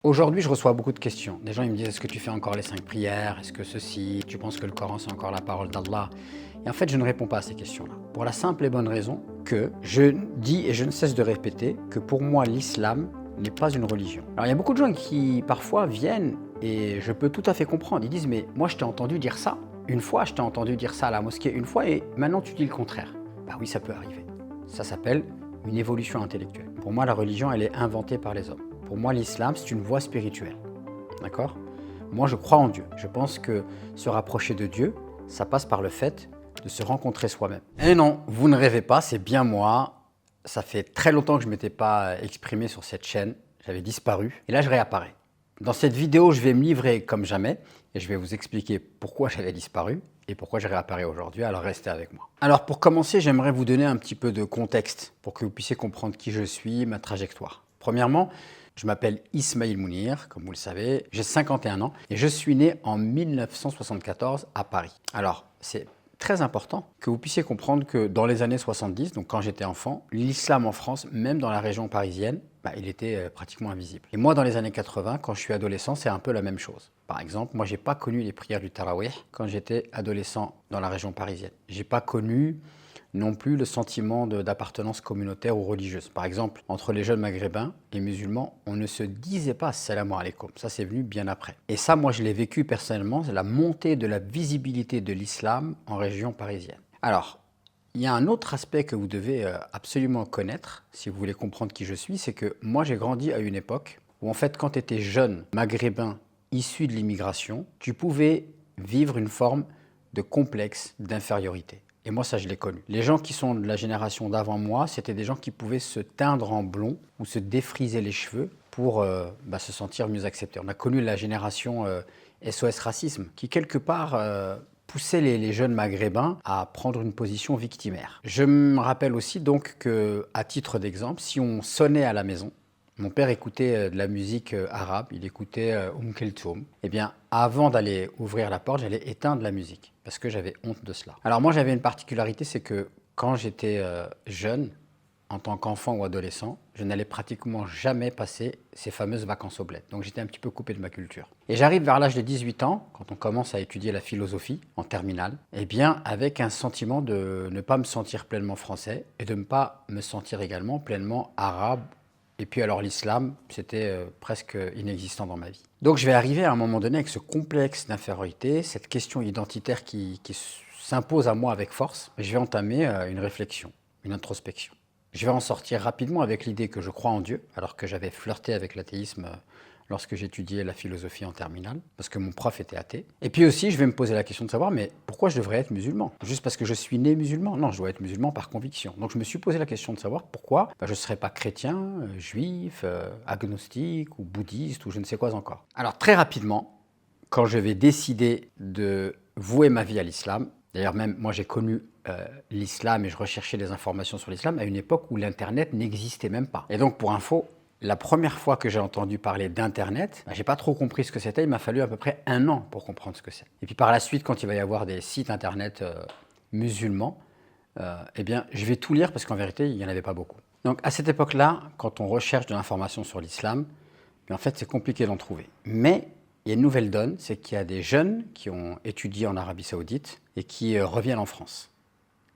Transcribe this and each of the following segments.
Aujourd'hui, je reçois beaucoup de questions. Des gens ils me disent, est-ce que tu fais encore les 5 prières? Est-ce que ceci? Tu penses que le Coran, c'est encore la parole d'Allah? Et en fait, je ne réponds pas à ces questions-là. Pour la simple et bonne raison que je dis et je ne cesse de répéter que pour moi, l'islam n'est pas une religion. Alors, il y a beaucoup de gens qui, parfois, viennent et je peux tout à fait comprendre. Ils disent, mais moi, je t'ai entendu dire ça. Une fois, je t'ai entendu dire ça à la mosquée une fois et maintenant, tu dis le contraire. Bah oui, ça peut arriver. Ça s'appelle une évolution intellectuelle. Pour moi, la religion, elle est inventée par les hommes. Pour moi, l'islam, c'est une voie spirituelle. D'accord? Moi, je crois en Dieu. Je pense que se rapprocher de Dieu, ça passe par le fait de se rencontrer soi-même. Et non, vous ne rêvez pas, c'est bien moi. Ça fait très longtemps que je ne m'étais pas exprimé sur cette chaîne. J'avais disparu. Et là, je réapparais. Dans cette vidéo, je vais me livrer comme jamais et je vais vous expliquer pourquoi j'avais disparu et pourquoi je réapparais aujourd'hui, alors restez avec moi. Alors pour commencer, j'aimerais vous donner un petit peu de contexte pour que vous puissiez comprendre qui je suis, ma trajectoire. Premièrement, je m'appelle Ismail Mounir, comme vous le savez, j'ai 51 ans et je suis né en 1974 à Paris. Alors, c'est très important que vous puissiez comprendre que dans les années 70, donc quand j'étais enfant, l'islam en France, même dans la région parisienne, il était pratiquement invisible. Et moi, dans les années 80, quand je suis adolescent, c'est un peu la même chose. Par exemple, moi, j'ai pas connu les prières du Tarawih quand j'étais adolescent dans la région parisienne. J'ai pas connu non plus le sentiment d'appartenance communautaire ou religieuse. Par exemple, entre les jeunes maghrébins et musulmans, on ne se disait pas salam alaikum. Ça, c'est venu bien après. Et ça, moi, je l'ai vécu personnellement, c'est la montée de la visibilité de l'islam en région parisienne. Alors, il y a un autre aspect que vous devez absolument connaître, si vous voulez comprendre qui je suis, c'est que moi, j'ai grandi à une époque où, en fait, quand tu étais jeune maghrébin issu de l'immigration, tu pouvais vivre une forme de complexe d'infériorité. Et moi, ça, je l'ai connu. Les gens qui sont de la génération d'avant moi, c'était des gens qui pouvaient se teindre en blond ou se défriser les cheveux pour se sentir mieux acceptés. On a connu la génération SOS Racisme, qui quelque part poussait les jeunes maghrébins à prendre une position victimaire. Je me rappelle aussi donc que, à titre d'exemple, si on sonnait à la maison, mon père écoutait de la musique arabe, il écoutait Kulthum. Eh bien, avant d'aller ouvrir la porte, j'allais éteindre la musique parce que j'avais honte de cela. Alors moi, j'avais une particularité, c'est que quand j'étais jeune, en tant qu'enfant ou adolescent, je n'allais pratiquement jamais passer ces fameuses vacances au bled. Donc j'étais un petit peu coupé de ma culture. Et j'arrive vers l'âge de 18 ans, quand on commence à étudier la philosophie en terminale, eh bien avec un sentiment de ne pas me sentir pleinement français et de ne pas me sentir également pleinement arabe. Et puis alors l'islam, c'était presque inexistant dans ma vie. Donc je vais arriver à un moment donné avec ce complexe d'infériorité, cette question identitaire qui s'impose à moi avec force. Et je vais entamer une réflexion, une introspection. Je vais en sortir rapidement avec l'idée que je crois en Dieu, alors que j'avais flirté avec l'athéisme lorsque j'étudiais la philosophie en terminale, parce que mon prof était athée. Et puis aussi, je vais me poser la question de savoir, mais pourquoi je devrais être musulman? Juste parce que je suis né musulman? Non, je dois être musulman par conviction. Donc je me suis posé la question de savoir pourquoi je ne serais pas chrétien, juif, agnostique ou bouddhiste ou je ne sais quoi encore. Alors très rapidement, quand je vais décider de vouer ma vie à l'islam, d'ailleurs même moi j'ai connu l'islam et je recherchais des informations sur l'islam à une époque où l'internet n'existait même pas. Et donc pour info, la première fois que j'ai entendu parler d'internet, j'ai pas trop compris ce que c'était, il m'a fallu à peu près 1 an pour comprendre ce que c'est. Et puis par la suite, quand il va y avoir des sites internet musulmans, eh bien je vais tout lire parce qu'en vérité il n'y en avait pas beaucoup. Donc à cette époque-là, quand on recherche de l'information sur l'islam, en fait c'est compliqué d'en trouver. Mais il y a une nouvelle donne, c'est qu'il y a des jeunes qui ont étudié en Arabie Saoudite et qui reviennent en France.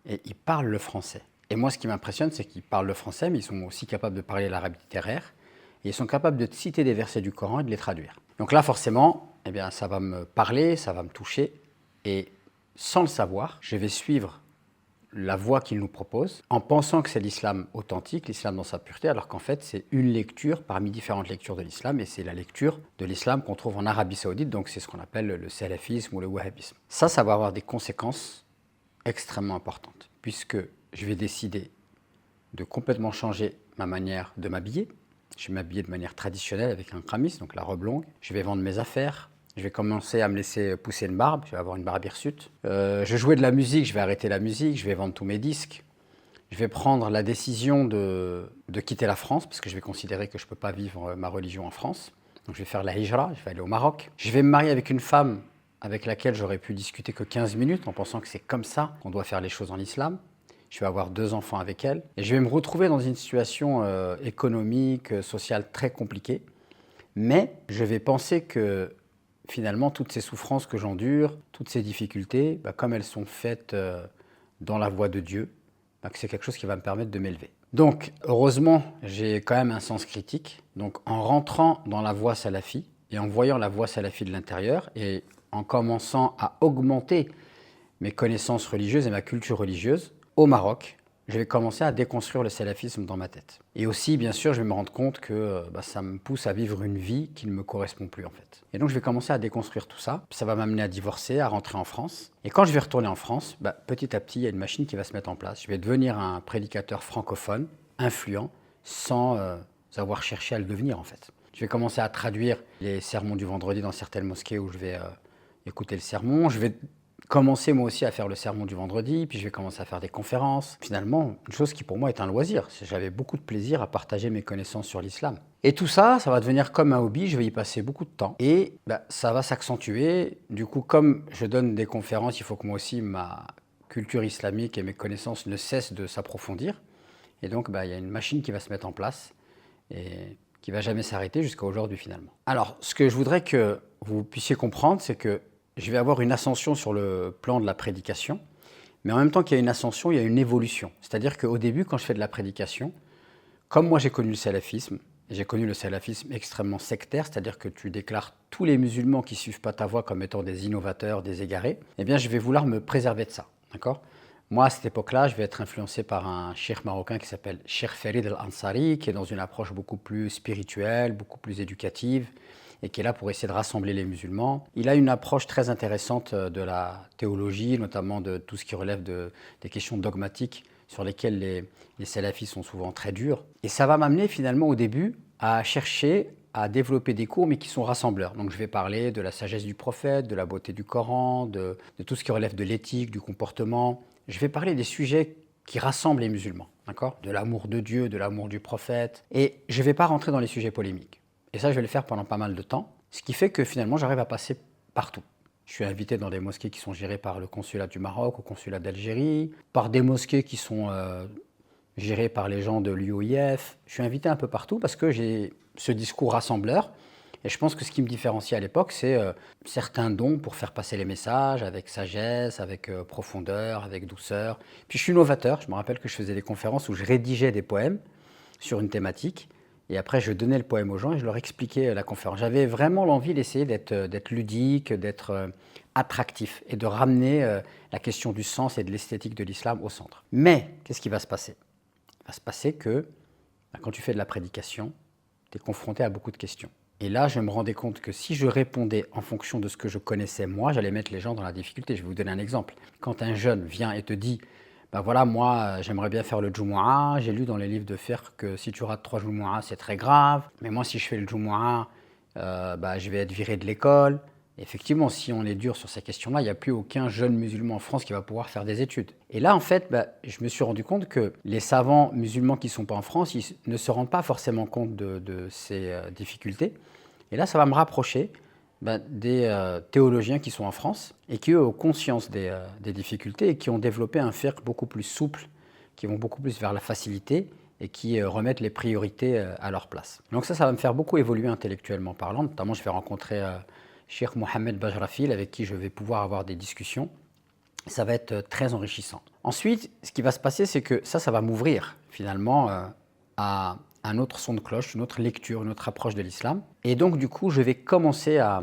Et ils parlent le français. Et moi, ce qui m'impressionne, c'est qu'ils parlent le français, mais ils sont aussi capables de parler l'arabe littéraire. Et ils sont capables de citer des versets du Coran et de les traduire. Donc là, forcément, eh bien, ça va me parler, ça va me toucher. Et sans le savoir, je vais suivre la voie qu'il nous propose, en pensant que c'est l'islam authentique, l'islam dans sa pureté, alors qu'en fait c'est une lecture parmi différentes lectures de l'islam, et c'est la lecture de l'islam qu'on trouve en Arabie Saoudite, donc c'est ce qu'on appelle le salafisme ou le wahhabisme. Ça va avoir des conséquences extrêmement importantes, puisque je vais décider de complètement changer ma manière de m'habiller. Je vais m'habiller de manière traditionnelle avec un khamis, donc la robe longue. Je vais vendre mes affaires. Je vais commencer à me laisser pousser une barbe, je vais avoir une barbe hirsute. Je jouais de la musique, je vais arrêter la musique, je vais vendre tous mes disques. Je vais prendre la décision de quitter la France, parce que je vais considérer que je ne peux pas vivre ma religion en France. Donc je vais faire la hijra, je vais aller au Maroc. Je vais me marier avec une femme avec laquelle j'aurais pu discuter que 15 minutes, en pensant que c'est comme ça qu'on doit faire les choses en islam. Je vais avoir 2 enfants avec elle. Et je vais me retrouver dans une situation économique, sociale très compliquée. Mais je vais penser que finalement, toutes ces souffrances que j'endure, toutes ces difficultés, comme elles sont faites dans la voie de Dieu, que c'est quelque chose qui va me permettre de m'élever. Donc, heureusement, j'ai quand même un sens critique. Donc, en rentrant dans la voie salafi et en voyant la voie salafi de l'intérieur et en commençant à augmenter mes connaissances religieuses et ma culture religieuse au Maroc, je vais commencer à déconstruire le salafisme dans ma tête. Et aussi, bien sûr, je vais me rendre compte que ça me pousse à vivre une vie qui ne me correspond plus en fait. Et donc, je vais commencer à déconstruire tout ça. Ça va m'amener à divorcer, à rentrer en France. Et quand je vais retourner en France, petit à petit, il y a une machine qui va se mettre en place. Je vais devenir un prédicateur francophone, influent, sans avoir cherché à le devenir en fait. Je vais commencer à traduire les sermons du vendredi dans certaines mosquées où je vais écouter le sermon. Je vais commencer moi aussi à faire le sermon du vendredi, puis je vais commencer à faire des conférences. Finalement, une chose qui pour moi est un loisir. J'avais beaucoup de plaisir à partager mes connaissances sur l'islam. Et tout ça, ça va devenir comme un hobby, je vais y passer beaucoup de temps. Et ça va s'accentuer. Du coup, comme je donne des conférences, il faut que moi aussi, ma culture islamique et mes connaissances ne cessent de s'approfondir. Et donc, il y a une machine qui va se mettre en place et qui ne va jamais s'arrêter jusqu'à aujourd'hui finalement. Alors, ce que je voudrais que vous puissiez comprendre, c'est que je vais avoir une ascension sur le plan de la prédication, mais en même temps qu'il y a une ascension, il y a une évolution. C'est-à-dire qu'au début, quand je fais de la prédication, comme moi j'ai connu le salafisme extrêmement sectaire, c'est-à-dire que tu déclares tous les musulmans qui ne suivent pas ta voie comme étant des innovateurs, des égarés, eh bien je vais vouloir me préserver de ça, d'accord ? Moi, à cette époque-là, je vais être influencé par un cheikh marocain qui s'appelle Cheikh Farid Al-Ansari, qui est dans une approche beaucoup plus spirituelle, beaucoup plus éducative, et qui est là pour essayer de rassembler les musulmans. Il a une approche très intéressante de la théologie, notamment de tout ce qui relève des questions dogmatiques sur lesquelles les salafis sont souvent très durs. Et ça va m'amener finalement au début à chercher à développer des cours, mais qui sont rassembleurs. Donc je vais parler de la sagesse du prophète, de la beauté du Coran, de tout ce qui relève de l'éthique, du comportement. Je vais parler des sujets qui rassemblent les musulmans, d'accord ? De l'amour de Dieu, de l'amour du prophète. Et je ne vais pas rentrer dans les sujets polémiques. Et ça, je vais le faire pendant pas mal de temps, ce qui fait que finalement, j'arrive à passer partout. Je suis invité dans des mosquées qui sont gérées par le consulat du Maroc, au consulat d'Algérie, par des mosquées qui sont gérées par les gens de l'UOIF. Je suis invité un peu partout parce que j'ai ce discours rassembleur. Et je pense que ce qui me différencie à l'époque, c'est certains dons pour faire passer les messages avec sagesse, avec profondeur, avec douceur. Puis je suis novateur. Je me rappelle que je faisais des conférences où je rédigeais des poèmes sur une thématique. Et après, je donnais le poème aux gens et je leur expliquais la conférence. J'avais vraiment l'envie d'essayer d'être ludique, d'être attractif et de ramener la question du sens et de l'esthétique de l'islam au centre. Mais, qu'est-ce qui va se passer ? Il va se passer que, quand tu fais de la prédication, tu es confronté à beaucoup de questions. Et là, je me rendais compte que si je répondais en fonction de ce que je connaissais moi, j'allais mettre les gens dans la difficulté. Je vais vous donner un exemple. Quand un jeune vient et te dit voilà, moi, j'aimerais bien faire le Jumu'ah. J'ai lu dans les livres de fiqh que si tu rates 3 Jumu'ah, c'est très grave. Mais moi, si je fais le Jumu'ah, je vais être viré de l'école. Effectivement, si on est dur sur ces questions-là, il n'y a plus aucun jeune musulman en France qui va pouvoir faire des études. Et là, en fait, je me suis rendu compte que les savants musulmans qui ne sont pas en France, ils ne se rendent pas forcément compte de ces difficultés. Et là, ça va me rapprocher des théologiens qui sont en France et qui, eux, ont conscience des difficultés et qui ont développé un fiqh beaucoup plus souple, qui vont beaucoup plus vers la facilité et qui remettent les priorités à leur place. Donc ça va me faire beaucoup évoluer intellectuellement parlant. Notamment, je vais rencontrer Cheikh Mohamed Bajrafil, avec qui je vais pouvoir avoir des discussions. Ça va être très enrichissant. Ensuite, ce qui va se passer, c'est que ça va m'ouvrir finalement à un autre son de cloche, une autre lecture, une autre approche de l'islam. Et donc, du coup, je vais commencer à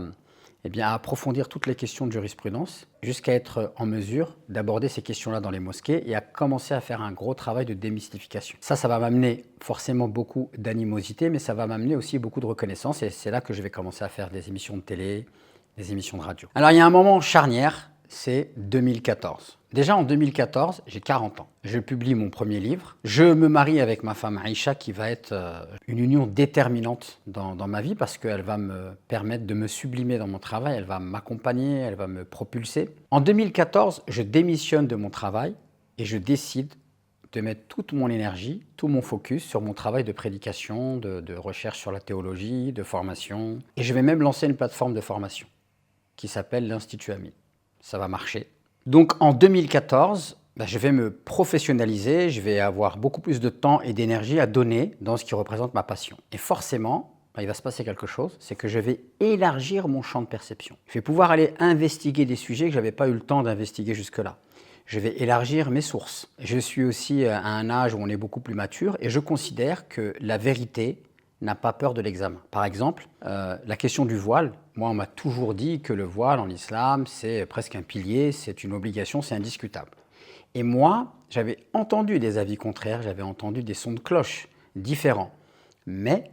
approfondir toutes les questions de jurisprudence jusqu'à être en mesure d'aborder ces questions-là dans les mosquées et à commencer à faire un gros travail de démystification. Ça va m'amener forcément beaucoup d'animosité, mais ça va m'amener aussi beaucoup de reconnaissance et c'est là que je vais commencer à faire des émissions de télé, des émissions de radio. Alors, il y a un moment charnière, c'est 2014. Déjà en 2014, j'ai 40 ans. Je publie mon premier livre. Je me marie avec ma femme Aïcha qui va être une union déterminante dans ma vie parce qu'elle va me permettre de me sublimer dans mon travail, elle va m'accompagner, elle va me propulser. En 2014, je démissionne de mon travail et je décide de mettre toute mon énergie, tout mon focus sur mon travail de prédication, de recherche sur la théologie, de formation. Et je vais même lancer une plateforme de formation qui s'appelle l'Institut Amin. Ça va marcher. Donc en 2014, je vais me professionnaliser, je vais avoir beaucoup plus de temps et d'énergie à donner dans ce qui représente ma passion. Et forcément, il va se passer quelque chose, c'est que je vais élargir mon champ de perception. Je vais pouvoir aller investiguer des sujets que je n'avais pas eu le temps d'investiguer jusque-là. Je vais élargir mes sources. Je suis aussi à un âge où on est beaucoup plus mature et je considère que la vérité n'a pas peur de l'examen. Par exemple, la question du voile, moi on m'a toujours dit que le voile en islam c'est presque un pilier, c'est une obligation, c'est indiscutable. Et moi, j'avais entendu des avis contraires, j'avais entendu des sons de cloche différents. Mais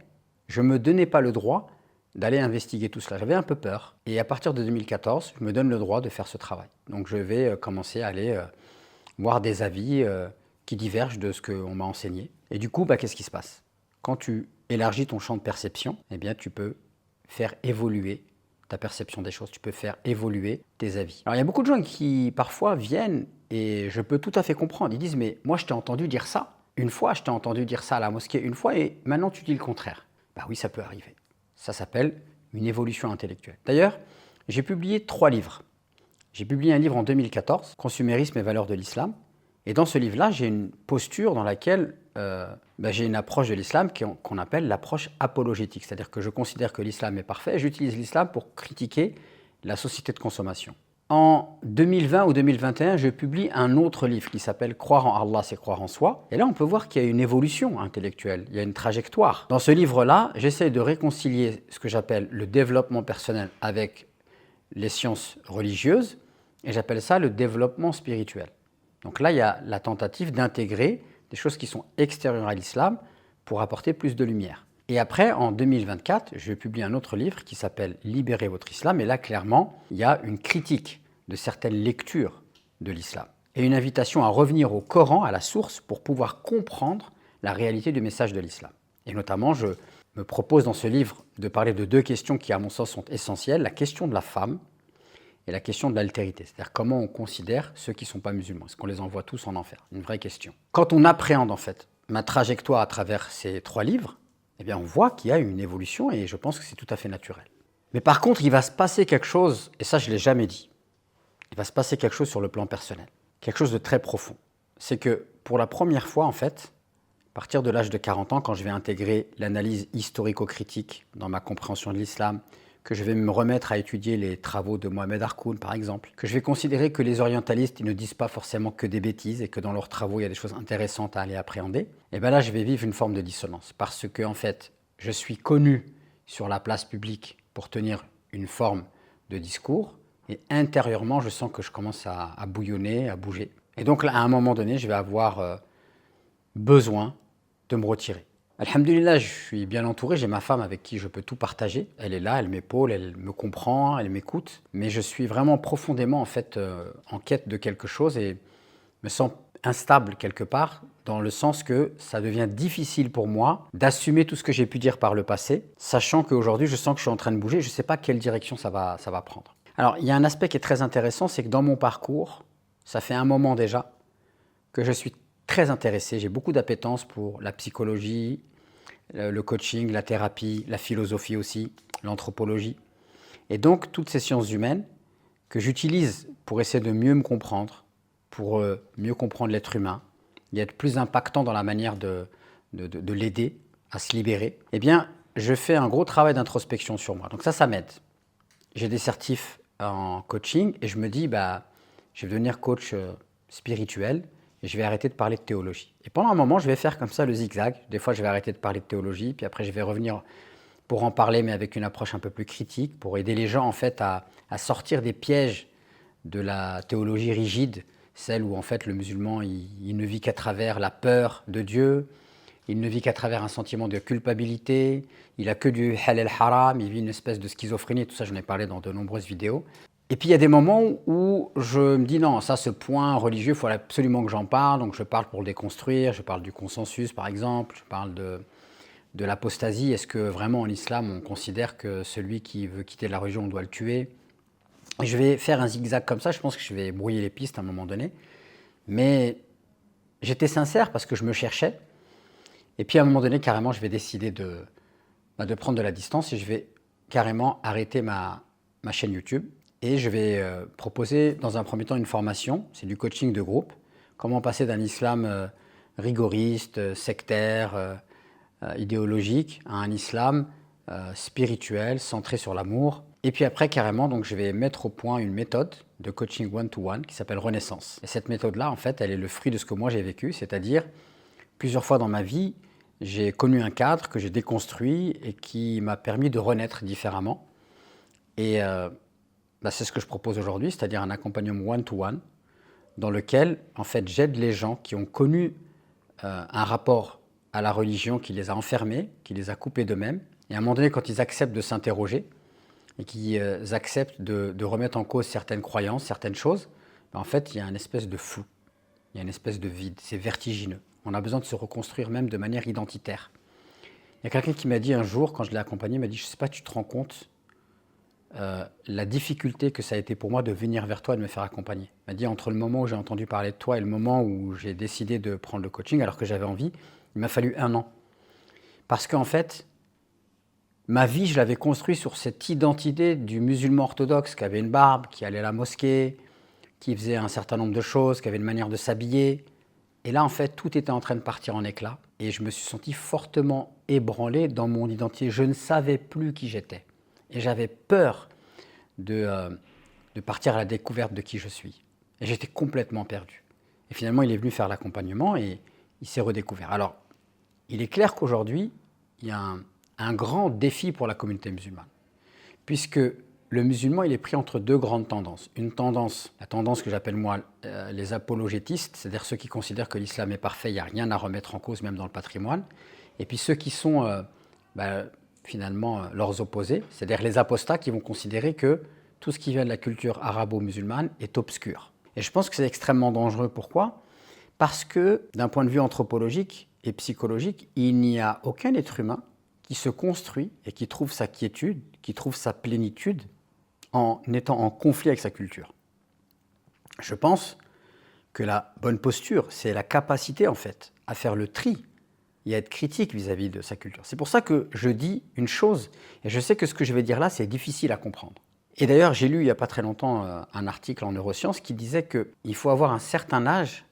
je ne me donnais pas le droit d'aller investiguer tout cela. J'avais un peu peur. Et à partir de 2014, je me donne le droit de faire ce travail. Donc je vais commencer à aller voir des avis qui divergent de ce qu'on m'a enseigné. Et du coup, qu'est-ce qui se passe? Quand tu élargis ton champ de perception, eh bien, tu peux faire évoluer ta perception des choses, tu peux faire évoluer tes avis. Alors il y a beaucoup de gens qui parfois viennent et je peux tout à fait comprendre. Ils disent mais moi je t'ai entendu dire ça une fois, je t'ai entendu dire ça à la mosquée une fois et maintenant tu dis le contraire. Oui, ça peut arriver. Ça s'appelle une évolution intellectuelle. D'ailleurs, j'ai publié 3 livres. J'ai publié un livre en 2014, Consumérisme et valeurs de l'islam. Et dans ce livre-là, j'ai une posture dans laquelle j'ai une approche de l'islam qu'on appelle l'approche apologétique. C'est-à-dire que je considère que l'islam est parfait et j'utilise l'islam pour critiquer la société de consommation. En 2020 ou 2021, je publie un autre livre qui s'appelle « Croire en Allah, c'est croire en soi ». Et là, on peut voir qu'il y a une évolution intellectuelle, il y a une trajectoire. Dans ce livre-là, j'essaie de réconcilier ce que j'appelle le développement personnel avec les sciences religieuses, et j'appelle ça le développement spirituel. Donc là, il y a la tentative d'intégrer des choses qui sont extérieures à l'islam pour apporter plus de lumière. Et après, en 2024, je publie un autre livre qui s'appelle « Libérez votre islam ». Et là, clairement, il y a une critique de certaines lectures de l'islam et une invitation à revenir au Coran, à la source, pour pouvoir comprendre la réalité du message de l'islam. Et notamment, je me propose dans ce livre de parler de 2 questions qui, à mon sens, sont essentielles. La question de la femme et la question de l'altérité, c'est-à-dire comment on considère ceux qui ne sont pas musulmans. Est-ce qu'on les envoie tous en enfer? Une vraie question. Quand on appréhende en fait ma trajectoire à travers ces 3 livres, eh bien on voit qu'il y a une évolution et je pense que c'est tout à fait naturel. Mais par contre, il va se passer quelque chose, et ça je ne l'ai jamais dit, il va se passer quelque chose sur le plan personnel, quelque chose de très profond. C'est que pour la première fois en fait, à partir de l'âge de 40 ans, quand je vais intégrer l'analyse historico-critique dans ma compréhension de l'islam, que je vais me remettre à étudier les travaux de Mohamed Harkoun, par exemple, que je vais considérer que les orientalistes ils ne disent pas forcément que des bêtises et que dans leurs travaux, il y a des choses intéressantes à aller appréhender, et bien là, je vais vivre une forme de dissonance parce que, en fait, je suis connu sur la place publique pour tenir une forme de discours et intérieurement, je sens que je commence à bouillonner, à bouger. Et donc là, à un moment donné, je vais avoir besoin de me retirer. Alhamdulillah, je suis bien entouré, j'ai ma femme avec qui je peux tout partager. Elle est là, elle m'épaule, elle me comprend, elle m'écoute. Mais je suis vraiment profondément en fait en quête de quelque chose et me sens instable quelque part, dans le sens que ça devient difficile pour moi d'assumer tout ce que j'ai pu dire par le passé, sachant qu'aujourd'hui je sens que je suis en train de bouger, je ne sais pas quelle direction ça va prendre. Alors il y a un aspect qui est très intéressant, c'est que dans mon parcours, ça fait un moment déjà que je suis très intéressé, j'ai beaucoup d'appétence pour la psychologie, le coaching, la thérapie, la philosophie aussi, l'anthropologie. Et donc, toutes ces sciences humaines que j'utilise pour essayer de mieux me comprendre, pour mieux comprendre l'être humain, et être plus impactant dans la manière de l'aider à se libérer, eh bien, je fais un gros travail d'introspection sur moi. Donc ça m'aide. J'ai des certifs en coaching et je me dis, je vais devenir coach spirituel. Et je vais arrêter de parler de théologie. Et pendant un moment, je vais faire comme ça le zigzag. Des fois, je vais arrêter de parler de théologie, puis après, je vais revenir pour en parler, mais avec une approche un peu plus critique, pour aider les gens en fait à sortir des pièges de la théologie rigide, celle où en fait le musulman, il ne vit qu'à travers la peur de Dieu, il ne vit qu'à travers un sentiment de culpabilité, il a que du halal haram, il vit une espèce de schizophrénie, tout ça, j'en ai parlé dans de nombreuses vidéos. Et puis il y a des moments où je me dis non, ça ce point religieux, il faut absolument que j'en parle, donc je parle pour le déconstruire, je parle du consensus par exemple, je parle de l'apostasie. Est-ce que vraiment en islam on considère que celui qui veut quitter la religion, on doit le tuer? Et je vais faire un zigzag comme ça, je pense que je vais brouiller les pistes à un moment donné, mais j'étais sincère parce que je me cherchais, et puis à un moment donné carrément je vais décider de prendre de la distance et je vais carrément arrêter ma chaîne YouTube. Et je vais proposer dans un premier temps une formation, c'est du coaching de groupe, comment passer d'un islam rigoriste, sectaire, idéologique, à un islam spirituel, centré sur l'amour. Et puis après, carrément, donc, je vais mettre au point une méthode de coaching one-to-one qui s'appelle Renaissance. Et cette méthode-là, en fait, elle est le fruit de ce que moi j'ai vécu, c'est-à-dire plusieurs fois dans ma vie, j'ai connu un cadre que j'ai déconstruit et qui m'a permis de renaître différemment. Et c'est ce que je propose aujourd'hui, c'est-à-dire un accompagnement one-to-one dans lequel, en fait, j'aide les gens qui ont connu un rapport à la religion qui les a enfermés, qui les a coupés d'eux-mêmes. Et à un moment donné, quand ils acceptent de s'interroger et qu'ils acceptent de remettre en cause certaines croyances, certaines choses, en fait, il y a une espèce de flou, il y a une espèce de vide, c'est vertigineux. On a besoin de se reconstruire même de manière identitaire. Il y a quelqu'un qui m'a dit un jour, quand je l'ai accompagné, il m'a dit « Je ne sais pas, tu te rends compte la difficulté que ça a été pour moi de venir vers toi et de me faire accompagner. » Il m'a dit « Entre le moment où j'ai entendu parler de toi et le moment où j'ai décidé de prendre le coaching, alors que j'avais envie, il m'a fallu 1 an. » Parce qu'en fait, ma vie, je l'avais construite sur cette identité du musulman orthodoxe qui avait une barbe, qui allait à la mosquée, qui faisait un certain nombre de choses, qui avait une manière de s'habiller. Et là, en fait, tout était en train de partir en éclats. Et je me suis senti fortement ébranlé dans mon identité. Je ne savais plus qui j'étais. Et j'avais peur de partir à la découverte de qui je suis. Et j'étais complètement perdu. Et finalement, il est venu faire l'accompagnement et il s'est redécouvert. Alors, il est clair qu'aujourd'hui, il y a un grand défi pour la communauté musulmane. Puisque le musulman, il est pris entre 2 grandes tendances. Une tendance, la tendance que j'appelle moi les apologétistes, c'est-à-dire ceux qui considèrent que l'islam est parfait, il n'y a rien à remettre en cause, même dans le patrimoine. Et puis ceux qui sont finalement leurs opposés, c'est-à-dire les apostats qui vont considérer que tout ce qui vient de la culture arabo-musulmane est obscur. Et je pense que c'est extrêmement dangereux. Pourquoi ? Parce que d'un point de vue anthropologique et psychologique, il n'y a aucun être humain qui se construit et qui trouve sa quiétude, qui trouve sa plénitude en étant en conflit avec sa culture. Je pense que la bonne posture, c'est la capacité en fait à faire le tri et à être critique vis-à-vis de sa culture. C'est pour ça que je dis une chose, et je sais que ce que je vais dire là, c'est difficile à comprendre. Et d'ailleurs, j'ai lu il n'y a pas très longtemps un article en neurosciences qui disait qu'il faut avoir un certain âge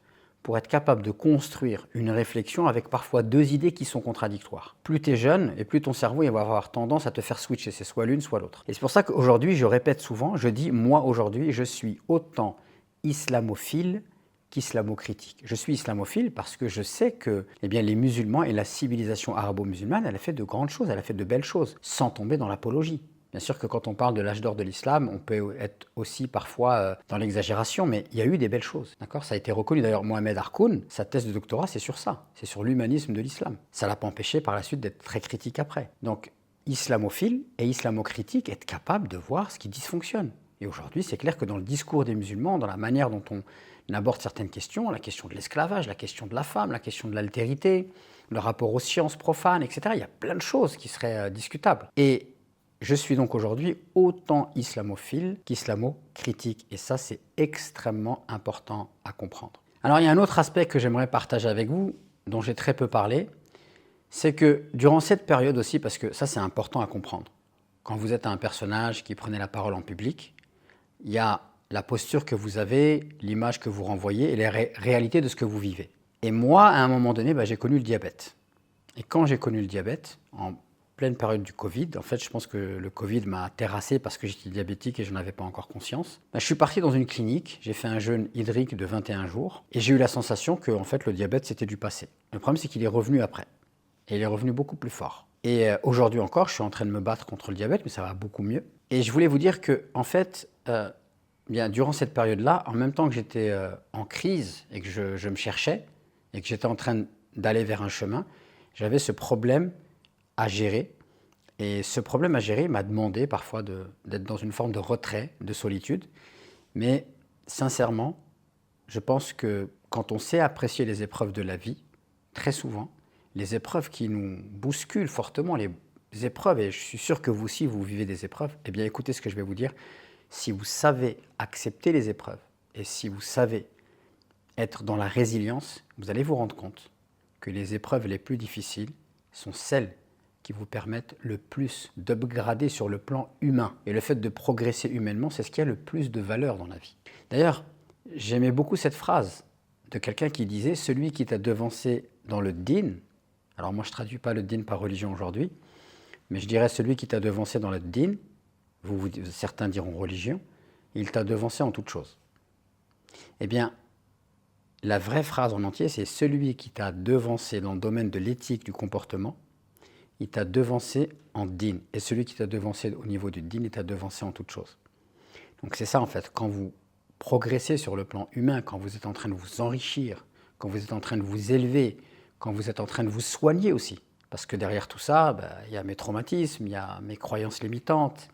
pour être capable de construire une réflexion avec parfois 2 idées qui sont contradictoires. Plus tu es jeune et plus ton cerveau il va avoir tendance à te faire switcher, c'est soit l'une, soit l'autre. Et c'est pour ça qu'aujourd'hui, je répète souvent, je dis, moi aujourd'hui, je suis autant islamophile qu'islamo-critique. Je suis islamophile parce que je sais que les musulmans et la civilisation arabo-musulmane, elle a fait de grandes choses, elle a fait de belles choses, sans tomber dans l'apologie. Bien sûr que quand on parle de l'âge d'or de l'islam, on peut être aussi parfois dans l'exagération, mais il y a eu des belles choses. D'accord ? Ça a été reconnu. D'ailleurs, Mohamed Harkoun, sa thèse de doctorat, c'est sur ça. C'est sur l'humanisme de l'islam. Ça ne l'a pas empêché par la suite d'être très critique après. Donc, islamophile et islamocritique, être capable de voir ce qui dysfonctionne. Et aujourd'hui, c'est clair que dans le discours des musulmans, dans la manière dont on aborde certaines questions, la question de l'esclavage, la question de la femme, la question de l'altérité, le rapport aux sciences profanes, etc., il y a plein de choses qui seraient discutables. Et je suis donc aujourd'hui autant islamophile qu'islamo-critique. Et ça, c'est extrêmement important à comprendre. Alors, il y a un autre aspect que j'aimerais partager avec vous, dont j'ai très peu parlé, c'est que durant cette période aussi, parce que ça, c'est important à comprendre, quand vous êtes un personnage qui prenait la parole en public, il y a la posture que vous avez, l'image que vous renvoyez et les réalités de ce que vous vivez. Et moi, à un moment donné, j'ai connu le diabète. Et quand j'ai connu le diabète, en pleine période du Covid. En fait, je pense que le Covid m'a terrassé parce que j'étais diabétique et je n'en avais pas encore conscience. Je suis parti dans une clinique, j'ai fait un jeûne hydrique de 21 jours et j'ai eu la sensation que en fait, le diabète, c'était du passé. Le problème, c'est qu'il est revenu après. Et il est revenu beaucoup plus fort. Et aujourd'hui encore, je suis en train de me battre contre le diabète, mais ça va beaucoup mieux. Et je voulais vous dire que, en fait, durant cette période-là, en même temps que j'étais en crise et que je me cherchais et que j'étais en train d'aller vers un chemin, j'avais ce problème à gérer. Et ce problème à gérer m'a demandé parfois d'être dans une forme de retrait, de solitude. Mais sincèrement, je pense que quand on sait apprécier les épreuves de la vie, très souvent, les épreuves qui nous bousculent fortement, les épreuves, et je suis sûr que vous aussi, vous vivez des épreuves, eh bien écoutez ce que je vais vous dire. Si vous savez accepter les épreuves et si vous savez être dans la résilience, vous allez vous rendre compte que les épreuves les plus difficiles sont celles qui vous permettent le plus d'upgrader sur le plan humain. Et le fait de progresser humainement, c'est ce qui a le plus de valeur dans la vie. D'ailleurs, j'aimais beaucoup cette phrase de quelqu'un qui disait « Celui qui t'a devancé dans le din », alors moi je ne traduis pas le din par religion aujourd'hui, mais je dirais celui qui t'a devancé dans le din, certains diront religion, il t'a devancé en toute chose. Eh bien, la vraie phrase en entier, c'est celui qui t'a devancé dans le domaine de l'éthique, du comportement, il t'a devancé en din. Et celui qui t'a devancé au niveau du din, il t'a devancé en toute chose. Donc c'est ça en fait, quand vous progressez sur le plan humain, quand vous êtes en train de vous enrichir, quand vous êtes en train de vous élever, quand vous êtes en train de vous soigner aussi. Parce que derrière tout ça, il y a mes traumatismes, il y a mes croyances limitantes,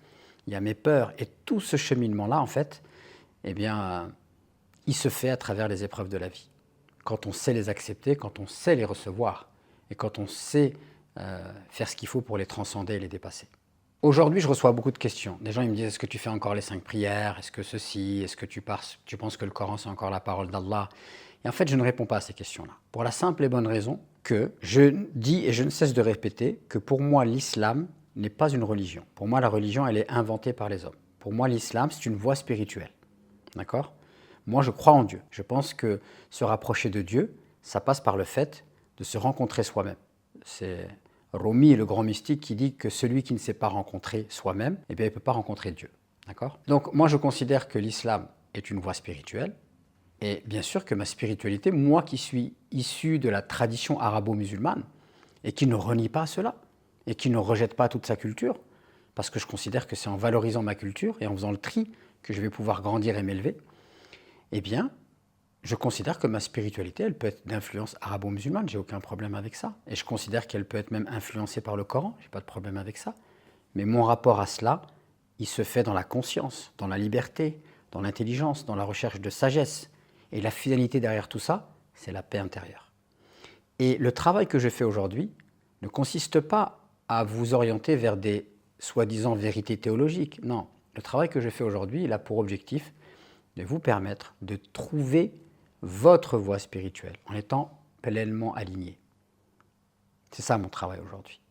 il y a mes peurs. Et tout ce cheminement-là, en fait, eh bien, il se fait à travers les épreuves de la vie. Quand on sait les accepter, quand on sait les recevoir, et quand on sait faire ce qu'il faut pour les transcender et les dépasser. Aujourd'hui, je reçois beaucoup de questions. Des gens ils me disent, est-ce que tu fais encore les 5 prières? Est-ce que ceci? Est-ce que tu penses que le Coran, c'est encore la parole d'Allah? Et en fait, je ne réponds pas à ces questions-là. Pour la simple et bonne raison que je dis et je ne cesse de répéter que pour moi, l'islam n'est pas une religion. Pour moi, la religion, elle est inventée par les hommes. Pour moi, l'islam, c'est une voie spirituelle. D'accord? Moi, je crois en Dieu. Je pense que se rapprocher de Dieu, ça passe par le fait de se rencontrer soi-même. C'est Rumi, le grand mystique, qui dit que celui qui ne s'est pas rencontré soi-même, eh bien, il ne peut pas rencontrer Dieu. D'accord? Donc, moi, je considère que l'islam est une voie spirituelle. Et bien sûr que ma spiritualité, moi qui suis issu de la tradition arabo-musulmane, et qui ne renie pas cela, et qui ne rejette pas toute sa culture, parce que je considère que c'est en valorisant ma culture et en faisant le tri que je vais pouvoir grandir et m'élever, eh bien, je considère que ma spiritualité, elle peut être d'influence arabo-musulmane, j'ai aucun problème avec ça. Et je considère qu'elle peut être même influencée par le Coran, j'ai pas de problème avec ça. Mais mon rapport à cela, il se fait dans la conscience, dans la liberté, dans l'intelligence, dans la recherche de sagesse. Et la finalité derrière tout ça, c'est la paix intérieure. Et le travail que je fais aujourd'hui ne consiste pas à vous orienter vers des soi-disant vérités théologiques. Non, le travail que je fais aujourd'hui, il a pour objectif de vous permettre de trouver votre voie spirituelle en étant pleinement aligné. C'est ça mon travail aujourd'hui.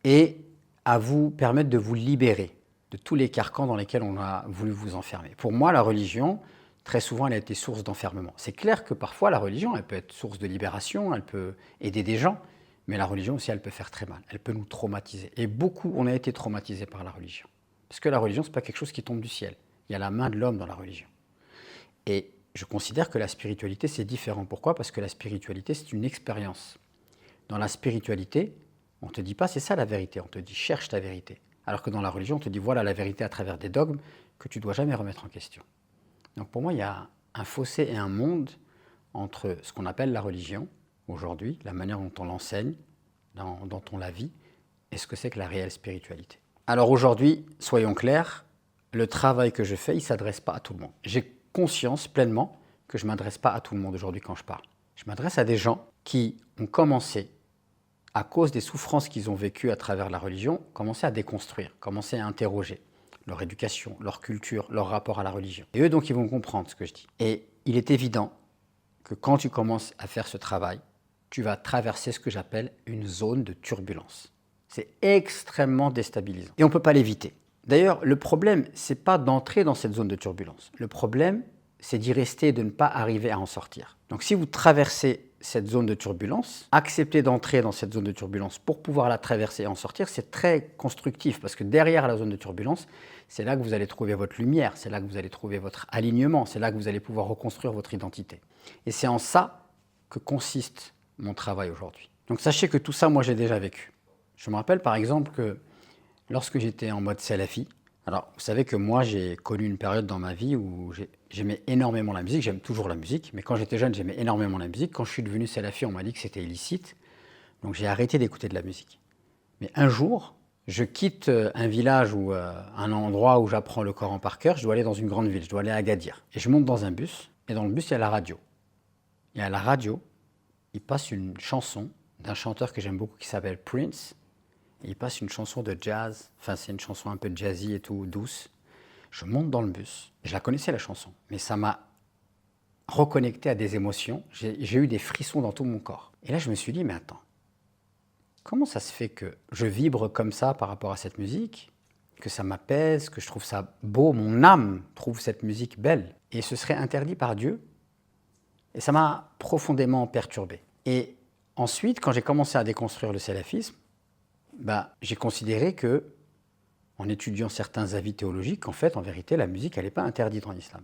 Et à vous permettre de vous libérer de tous les carcans dans lesquels on a voulu vous enfermer. Pour moi, la religion, très souvent, elle a été source d'enfermement. C'est clair que parfois, la religion, elle peut être source de libération, elle peut aider des gens, mais la religion aussi, elle peut faire très mal. Elle peut nous traumatiser. Et beaucoup, on a été traumatisés par la religion. Parce que la religion, ce n'est pas quelque chose qui tombe du ciel. Il y a la main de l'homme dans la religion. Et je considère que la spiritualité, c'est différent. Pourquoi? Parce que la spiritualité, c'est une expérience. Dans la spiritualité, on ne te dit pas c'est ça la vérité, on te dit cherche ta vérité. Alors que dans la religion, on te dit voilà la vérité à travers des dogmes que tu ne dois jamais remettre en question. Donc pour moi, il y a un fossé et un monde entre ce qu'on appelle la religion aujourd'hui, la manière dont on l'enseigne, dont on la vit, et ce que c'est que la réelle spiritualité. Alors aujourd'hui, soyons clairs, le travail que je fais, il ne s'adresse pas à tout le monde. J'ai conscience pleinement que je ne m'adresse pas à tout le monde aujourd'hui quand je parle. Je m'adresse à des gens qui ont commencé, à cause des souffrances qu'ils ont vécues à travers la religion, commencé à déconstruire, commencé à interroger leur éducation, leur culture, leur rapport à la religion. Et eux, donc, ils vont comprendre ce que je dis. Et il est évident que quand tu commences à faire ce travail, tu vas traverser ce que j'appelle une zone de turbulence. C'est extrêmement déstabilisant. Et on ne peut pas l'éviter. D'ailleurs, le problème, ce n'est pas d'entrer dans cette zone de turbulence. Le problème, c'est d'y rester et de ne pas arriver à en sortir. Donc si vous traversez cette zone de turbulence, accepter d'entrer dans cette zone de turbulence pour pouvoir la traverser et en sortir, c'est très constructif parce que derrière la zone de turbulence, c'est là que vous allez trouver votre lumière, c'est là que vous allez trouver votre alignement, c'est là que vous allez pouvoir reconstruire votre identité. Et c'est en ça que consiste mon travail aujourd'hui. Donc sachez que tout ça, moi j'ai déjà vécu. Je me rappelle par exemple que lorsque j'étais en mode salafi, alors vous savez que moi j'ai connu une période dans ma vie où j'aimais énormément la musique, j'aime toujours la musique, mais quand j'étais jeune j'aimais énormément la musique. Quand je suis devenu salafi, on m'a dit que c'était illicite, donc j'ai arrêté d'écouter de la musique. Mais un jour, je quitte un village ou un endroit où j'apprends le Coran par cœur, je dois aller dans une grande ville, je dois aller à Agadir. Et je monte dans un bus, et dans le bus il y a la radio. Et à la radio, il passe une chanson d'un chanteur que j'aime beaucoup qui s'appelle Prince. Et il passe une chanson de jazz, enfin c'est une chanson un peu jazzy et tout, douce. Je monte dans le bus, je la connaissais la chanson, mais ça m'a reconnecté à des émotions, j'ai eu des frissons dans tout mon corps. Et là je me suis dit, mais attends, comment ça se fait que je vibre comme ça par rapport à cette musique, que ça m'apaise, que je trouve ça beau, mon âme trouve cette musique belle, et ce serait interdit par Dieu? Et ça m'a profondément perturbé. Et ensuite, quand j'ai commencé à déconstruire le salafisme, j'ai considéré que, en étudiant certains avis théologiques, qu'en fait, en vérité, la musique, elle n'est pas interdite en islam.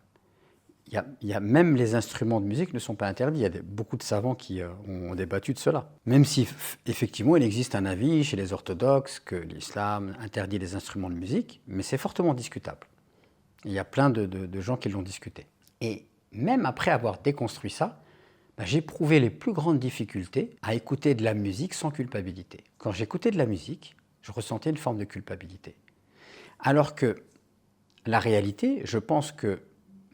Même les instruments de musique ne sont pas interdits. Il y a beaucoup de savants qui ont débattu de cela. Même si, effectivement, il existe un avis chez les orthodoxes que l'islam interdit les instruments de musique, mais c'est fortement discutable. Il y a plein de gens qui l'ont discuté. Et même après avoir déconstruit ça, j'ai éprouvé les plus grandes difficultés à écouter de la musique sans culpabilité. Quand j'écoutais de la musique, je ressentais une forme de culpabilité. Alors que la réalité, je pense que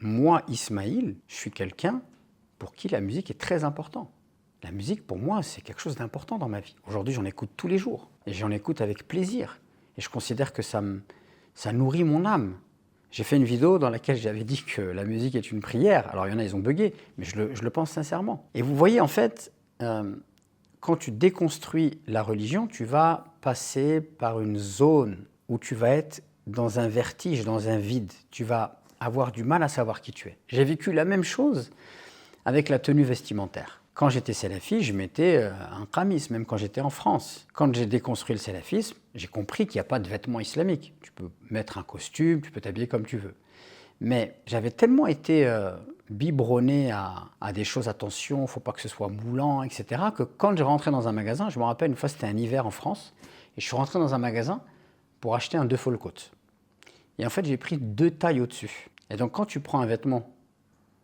moi, Ismaïl, je suis quelqu'un pour qui la musique est très importante. La musique, pour moi, c'est quelque chose d'important dans ma vie. Aujourd'hui, j'en écoute tous les jours et j'en écoute avec plaisir. Et je considère que ça nourrit mon âme. J'ai fait une vidéo dans laquelle j'avais dit que la musique est une prière. Alors, il y en a, ils ont bugué, mais je le pense sincèrement. Et vous voyez, en fait, quand tu déconstruis la religion, tu vas passer par une zone où tu vas être dans un vertige, dans un vide. Tu vas avoir du mal à savoir qui tu es. J'ai vécu la même chose avec la tenue vestimentaire. Quand j'étais salafi, je mettais un qamis, même quand j'étais en France. Quand j'ai déconstruit le salafisme, j'ai compris qu'il n'y a pas de vêtements islamiques. Tu peux mettre un costume, tu peux t'habiller comme tu veux. Mais j'avais tellement été biberonné à des choses, attention, il ne faut pas que ce soit moulant, etc., que quand je rentrais dans un magasin, je me rappelle une fois, c'était un hiver en France, et je suis rentré dans un magasin pour acheter un duffel coat. Et en fait, j'ai pris 2 tailles au-dessus. Et donc, quand tu prends un vêtement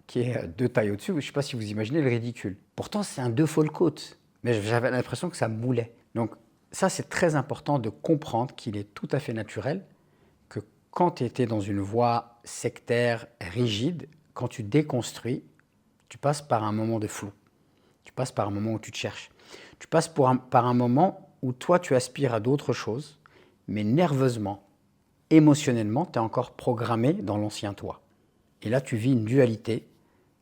qui est 2 tailles au-dessus, je ne sais pas si vous imaginez le ridicule. Pourtant, c'est un duffel coat, mais j'avais l'impression que ça moulait. Donc, ça, c'est très important de comprendre qu'il est tout à fait naturel que quand tu étais dans une voie sectaire, rigide, quand tu déconstruis, tu passes par un moment de flou. Tu passes par un moment où tu te cherches. Tu passes par un moment où toi, tu aspires à d'autres choses, mais nerveusement, émotionnellement, tu es encore programmé dans l'ancien toi. Et là, tu vis une dualité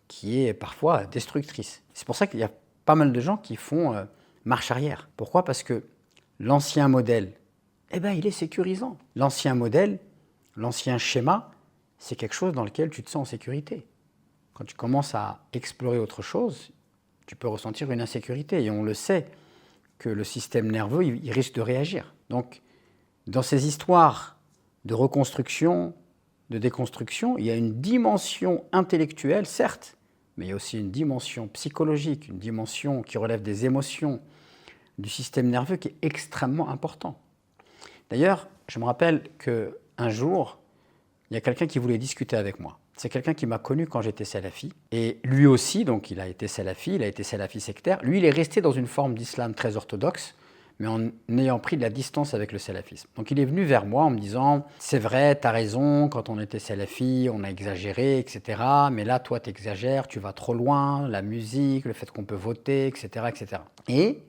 qui est parfois destructrice. C'est pour ça qu'il y a pas mal de gens qui font marche arrière. Pourquoi ? Parce que l'ancien modèle, il est sécurisant. L'ancien modèle, l'ancien schéma, c'est quelque chose dans lequel tu te sens en sécurité. Quand tu commences à explorer autre chose, tu peux ressentir une insécurité. Et on le sait que le système nerveux, il risque de réagir. Donc, dans ces histoires de reconstruction, de déconstruction, il y a une dimension intellectuelle, certes, mais il y a aussi une dimension psychologique, une dimension qui relève des émotions, du système nerveux qui est extrêmement important. D'ailleurs, je me rappelle qu'un jour, il y a quelqu'un qui voulait discuter avec moi. C'est quelqu'un qui m'a connu quand j'étais salafi. Et lui aussi, donc il a été salafi sectaire. Lui, il est resté dans une forme d'islam très orthodoxe, mais en ayant pris de la distance avec le salafisme. Donc il est venu vers moi en me disant « C'est vrai, tu as raison, quand on était salafi, on a exagéré, etc. Mais là, toi, tu exagères, tu vas trop loin, la musique, le fait qu'on peut voter, etc. etc. » Et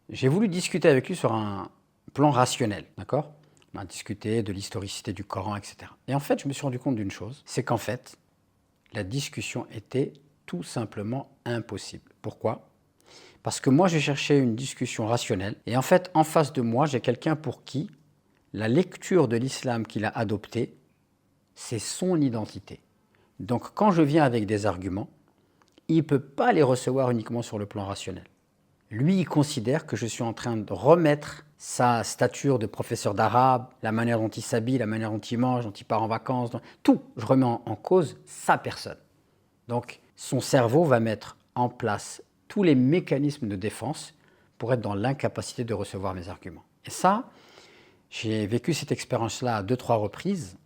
j'ai voulu discuter avec lui sur un plan rationnel, d'accord ? On a discuté de l'historicité du Coran, etc. Et en fait, je me suis rendu compte d'une chose, c'est qu'en fait, la discussion était tout simplement impossible. Pourquoi ? Parce que moi, je cherchais une discussion rationnelle. Et en fait, en face de moi, j'ai quelqu'un pour qui la lecture de l'islam qu'il a adopté, c'est son identité. Donc, quand je viens avec des arguments, il ne peut pas les recevoir uniquement sur le plan rationnel. Lui, il considère que je suis en train de remettre sa stature de professeur d'arabe, la manière dont il s'habille, la manière dont il mange, dont il part en vacances, tout. Je remets en cause sa personne. Donc, son cerveau va mettre en place tous les mécanismes de défense pour être dans l'incapacité de recevoir mes arguments. Et ça, j'ai vécu cette expérience-là à 2-3 reprises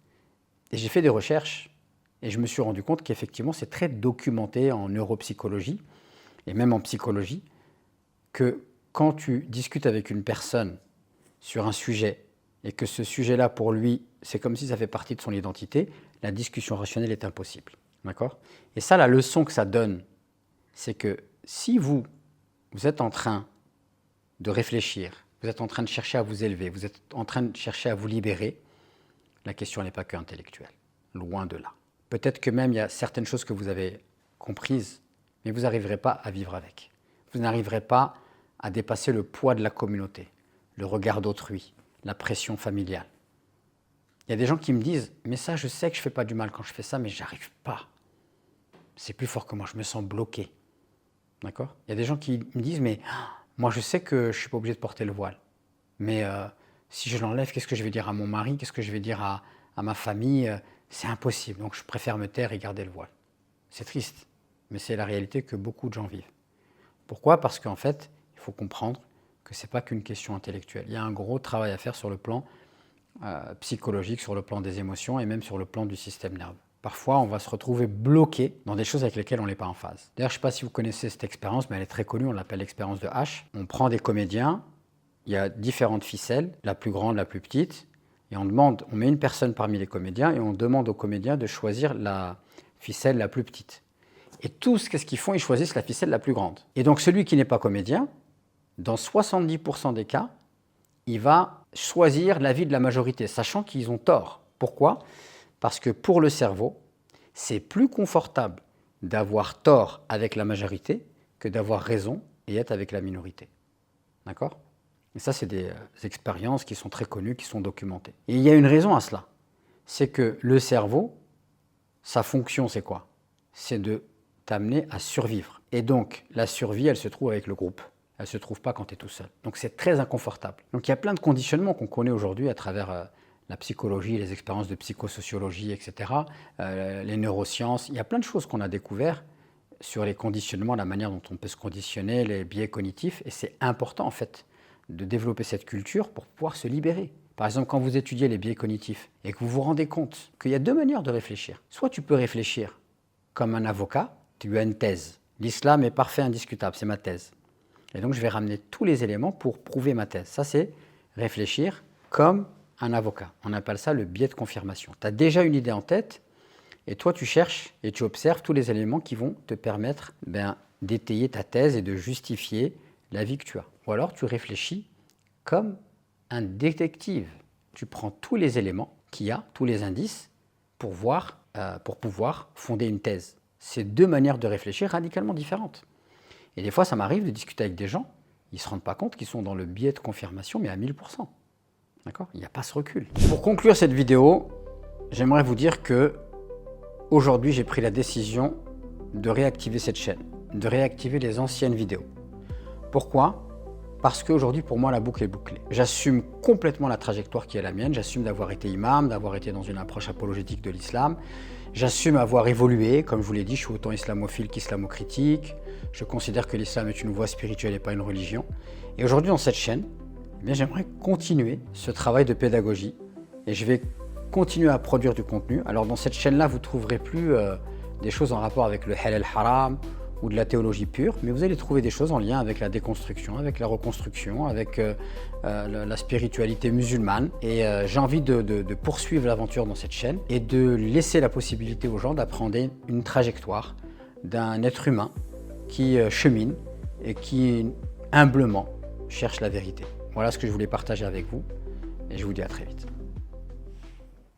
et j'ai fait des recherches et je me suis rendu compte qu'effectivement, c'est très documenté en neuropsychologie et même en psychologie que quand tu discutes avec une personne sur un sujet et que ce sujet-là, pour lui, c'est comme si ça fait partie de son identité, la discussion rationnelle est impossible. D'accord ? Et ça, la leçon que ça donne, c'est que si vous êtes en train de réfléchir, vous êtes en train de chercher à vous élever, vous êtes en train de chercher à vous libérer, la question n'est pas que intellectuelle, loin de là. Peut-être que même il y a certaines choses que vous avez comprises, mais vous n'arriverez pas à vivre avec. Vous n'arriverez pas à dépasser le poids de la communauté, le regard d'autrui, la pression familiale. Il y a des gens qui me disent « mais ça, je sais que je ne fais pas du mal quand je fais ça, mais je n'arrive pas. C'est plus fort que moi, je me sens bloqué. » D'accord ? Il y a des gens qui me disent « mais moi, je sais que je ne suis pas obligé de porter le voile, mais Si je l'enlève, qu'est-ce que je vais dire à mon mari? Qu'est-ce que je vais dire à ma famille? C'est impossible. Donc je préfère me taire et garder le voile. C'est triste, mais c'est la réalité que beaucoup de gens vivent. Pourquoi? Parce qu'en fait, il faut comprendre que ce n'est pas qu'une question intellectuelle. Il y a un gros travail à faire sur le plan psychologique, sur le plan des émotions et même sur le plan du système nerveux. Parfois, on va se retrouver bloqué dans des choses avec lesquelles on n'est pas en phase. D'ailleurs, je ne sais pas si vous connaissez cette expérience, mais elle est très connue, on l'appelle l'expérience de H. On prend des comédiens, il y a différentes ficelles, la plus grande, la plus petite, et on met une personne parmi les comédiens et on demande aux comédiens de choisir la ficelle la plus petite. Et tous, qu'est-ce qu'ils font? Ils choisissent la ficelle la plus grande. Et donc celui qui n'est pas comédien, dans 70% des cas, il va choisir l'avis de la majorité, sachant qu'ils ont tort. Pourquoi? Parce que pour le cerveau, c'est plus confortable d'avoir tort avec la majorité que d'avoir raison et être avec la minorité. D'accord? Et ça, c'est des expériences qui sont très connues, qui sont documentées. Et il y a une raison à cela. C'est que le cerveau, sa fonction, c'est quoi? C'est de t'amener à survivre. Et donc, la survie, elle se trouve avec le groupe. Elle ne se trouve pas quand tu es tout seul. Donc, c'est très inconfortable. Donc, il y a plein de conditionnements qu'on connaît aujourd'hui à travers la psychologie, les expériences de psychosociologie, etc., les neurosciences. Il y a plein de choses qu'on a découvertes sur les conditionnements, la manière dont on peut se conditionner, les biais cognitifs. Et c'est important, en fait, de développer cette culture pour pouvoir se libérer. Par exemple, quand vous étudiez les biais cognitifs et que vous vous rendez compte qu'il y a deux manières de réfléchir. Soit tu peux réfléchir comme un avocat, tu as une thèse. L'islam est parfait, indiscutable, c'est ma thèse. Et donc je vais ramener tous les éléments pour prouver ma thèse. Ça, c'est réfléchir comme un avocat. On appelle ça le biais de confirmation. Tu as déjà une idée en tête et toi tu cherches et tu observes tous les éléments qui vont te permettre d'étayer ta thèse et de justifier l'avis que tu as. Ou alors tu réfléchis comme un détective. Tu prends tous les éléments qu'il y a, tous les indices, pour pouvoir fonder une thèse. C'est deux manières de réfléchir radicalement différentes. Et des fois, ça m'arrive de discuter avec des gens, ils ne se rendent pas compte qu'ils sont dans le biais de confirmation, mais à 1000%. D'accord? Il n'y a pas ce recul. Pour conclure cette vidéo, j'aimerais vous dire que aujourd'hui, j'ai pris la décision de réactiver cette chaîne, de réactiver les anciennes vidéos. Pourquoi? Parce qu'aujourd'hui, pour moi, la boucle est bouclée. J'assume complètement la trajectoire qui est la mienne. J'assume d'avoir été imam, d'avoir été dans une approche apologétique de l'islam. J'assume avoir évolué. Comme je vous l'ai dit, je suis autant islamophile qu'islamo-critique. Je considère que l'islam est une voie spirituelle et pas une religion. Et aujourd'hui, dans cette chaîne, j'aimerais continuer ce travail de pédagogie. Et je vais continuer à produire du contenu. Alors, dans cette chaîne-là, vous ne trouverez plus des choses en rapport avec le halal haram, ou de la théologie pure, mais vous allez trouver des choses en lien avec la déconstruction, avec la reconstruction, avec la spiritualité musulmane. Et j'ai envie de poursuivre l'aventure dans cette chaîne et de laisser la possibilité aux gens d'appréhender une trajectoire d'un être humain qui chemine et qui humblement cherche la vérité. Voilà ce que je voulais partager avec vous et je vous dis à très vite.